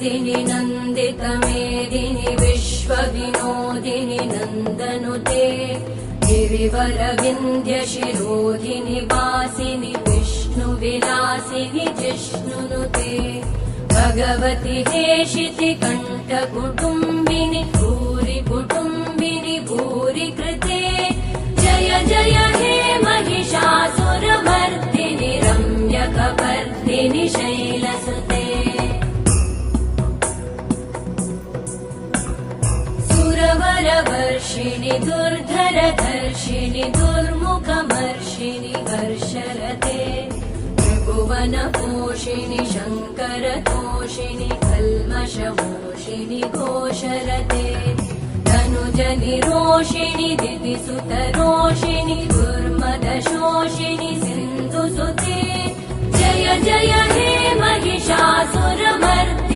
नर्दिनि नन्दितमेदिनि विश्वविनोदिनि नन्दनुते गिरिवरविन्ध्यशिरोधिनि वासिनि विष्णुविलासिनि जिष्णुनुते भगवति हेशिति कण्ठकुटुम्बिनि भूरि कुटुम्बिनि भूरि कृते जय जय हे महिषासुरमर्दिनि रम्यकपर्दिनि शैलसुते सुरवरवर्षिणि दुर्धरधर्षिणि दुर्मुखमर्षिणि हर्षरते त्रिभुवनपोषिणि शङ्करतोषिणि कल्मषमोषिणि घोषरते धनुजनिरोषिणि दितिसुतरोषिणि दुर्मदशोषिणि सिन्धुसुते जय जय हे महिषासुरमर्दिनि